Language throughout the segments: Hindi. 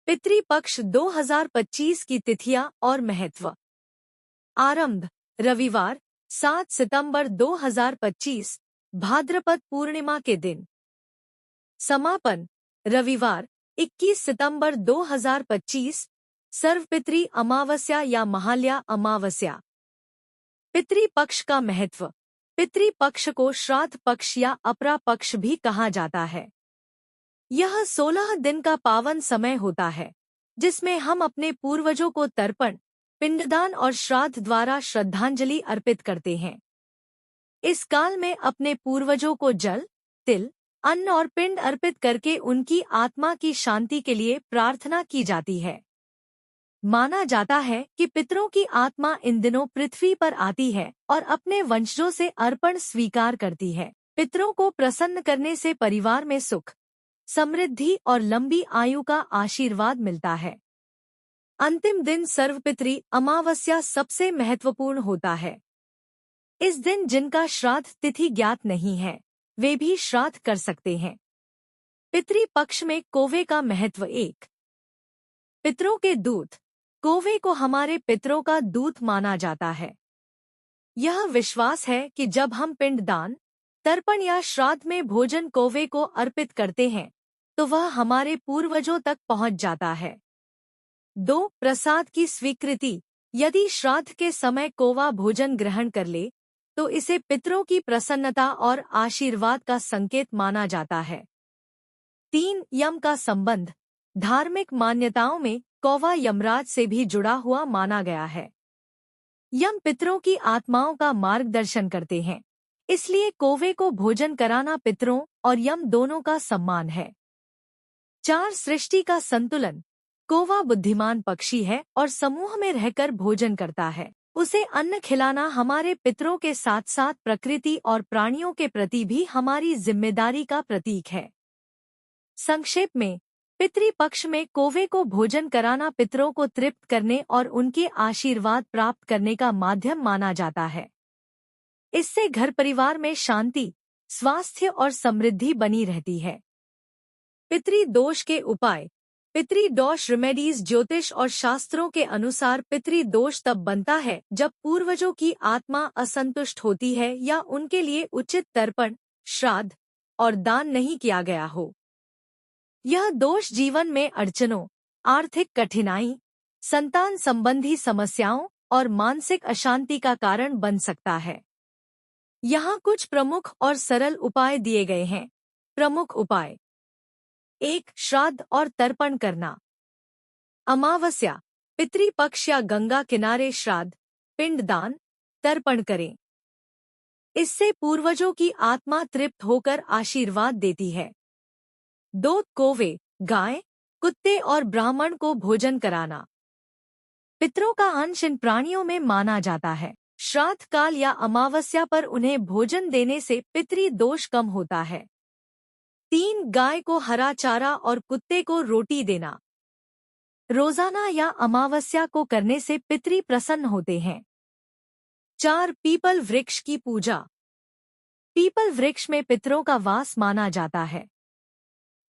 पितृपक्ष 2025 की तिथियां और महत्व। आरंभ रविवार 7 सितंबर 2025 भाद्रपद पूर्णिमा के दिन। समापन रविवार 21 सितंबर 2025 सर्वपितृ अमावस्या या महालया अमावस्या। पितृपक्ष का महत्व। पितृपक्ष को श्राद्ध पक्ष या अपरा पक्ष भी कहा जाता है। यह 16 दिन का पावन समय होता है जिसमें हम अपने पूर्वजों को तर्पण, पिंडदान और श्राद्ध द्वारा श्रद्धांजलि अर्पित करते हैं। इस काल में अपने पूर्वजों को जल, तिल, अन्न और पिंड अर्पित करके उनकी आत्मा की शांति के लिए प्रार्थना की जाती है। माना जाता है कि पितरों की आत्मा इन दिनों पृथ्वी पर आती है और अपने वंशजों से अर्पण स्वीकार करती है। पितरों को प्रसन्न करने से परिवार में सुख, समृद्धि और लंबी आयु का आशीर्वाद मिलता है। अंतिम दिन सर्वपितृ अमावस्या सबसे महत्वपूर्ण होता है। इस दिन जिनका श्राद्ध तिथि ज्ञात नहीं है वे भी श्राद्ध कर सकते हैं। पितृपक्ष में कौवे का महत्व। एक, पितरों के दूत। कौवे को हमारे पितरों का दूत माना जाता है। यह विश्वास है कि जब हम पिंडदान, तर्पण या श्राद्ध में भोजन कौवे को अर्पित करते हैं तो वह हमारे पूर्वजों तक पहुंच जाता है। 2, प्रसाद की स्वीकृति। यदि श्राद्ध के समय कौवा भोजन ग्रहण कर ले तो इसे पितरों की प्रसन्नता और आशीर्वाद का संकेत माना जाता है। 3, यम का संबंध। धार्मिक मान्यताओं में कौवा यमराज से भी जुड़ा हुआ माना गया है। यम पितरों की आत्माओं का मार्गदर्शन करते हैं, इसलिए कौवे को भोजन कराना पितरों और यम दोनों का सम्मान है। 4, सृष्टि का संतुलन। कौवा बुद्धिमान पक्षी है और समूह में रहकर भोजन करता है। उसे अन्न खिलाना हमारे पितरों के साथ साथ प्रकृति और प्राणियों के प्रति भी हमारी जिम्मेदारी का प्रतीक है। संक्षेप में, पितृपक्ष में कौवे को भोजन कराना पितरों को तृप्त करने और उनके आशीर्वाद प्राप्त करने का माध्यम माना जाता है। इससे घर परिवार में शांति, स्वास्थ्य और समृद्धि बनी रहती है। पितृदोष के उपाय। पितृदोष रेमेडीज। ज्योतिष और शास्त्रों के अनुसार पितृदोष तब बनता है जब पूर्वजों की आत्मा असंतुष्ट होती है या उनके लिए उचित तर्पण, श्राद्ध और दान नहीं किया गया हो। यह दोष जीवन में अड़चनों, आर्थिक कठिनाई, संतान संबंधी समस्याओं और मानसिक अशांति का कारण बन सकता है। यहाँ कुछ प्रमुख और सरल उपाय दिए गए हैं। प्रमुख उपाय। 1, श्राद्ध और तर्पण करना। अमावस्या, पितृपक्ष या गंगा किनारे श्राद्ध, पिंडदान, तर्पण करें। इससे पूर्वजों की आत्मा तृप्त होकर आशीर्वाद देती है। 2, कौवे, गाय, कुत्ते और ब्राह्मण को भोजन कराना। पितरों का अंश इन प्राणियों में माना जाता है। श्राद्ध काल या अमावस्या पर उन्हें भोजन देने से पितृदोष कम होता है। 3, गाय को हरा चारा और कुत्ते को रोटी देना। रोजाना या अमावस्या को करने से पितृ प्रसन्न होते हैं। 4, पीपल वृक्ष की पूजा। पीपल वृक्ष में पितरों का वास माना जाता है।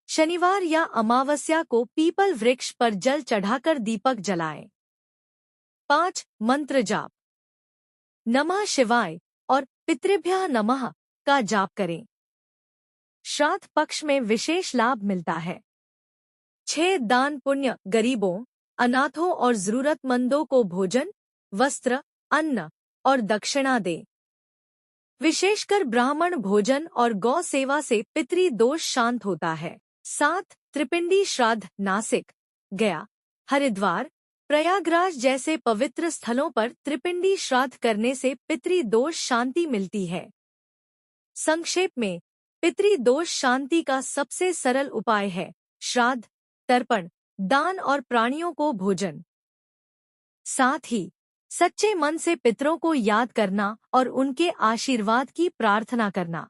शनिवार या अमावस्या को पीपल वृक्ष पर जल चढ़ाकर दीपक जलाएं। 5, मंत्र जाप। नमः शिवाय और पितृभ्यः नमः का जाप करें। श्राद्ध पक्ष में विशेष लाभ मिलता है। 6, दान पुण्य। गरीबों, अनाथों और जरूरतमंदों को भोजन, वस्त्र, अन्न और दक्षिणा दें। विशेषकर ब्राह्मण भोजन और गौ सेवा से पितृदोष शांत होता है। 7, त्रिपिंडी श्राद्ध। नासिक, गया, हरिद्वार, प्रयागराज जैसे पवित्र स्थलों पर त्रिपिंडी श्राद्ध करने से पितृदोष शांति मिलती है। संक्षेप में, पितृदोष शांति का सबसे सरल उपाय है श्राद्ध, तर्पण, दान और प्राणियों को भोजन। साथ ही सच्चे मन से पितरों को याद करना और उनके आशीर्वाद की प्रार्थना करना।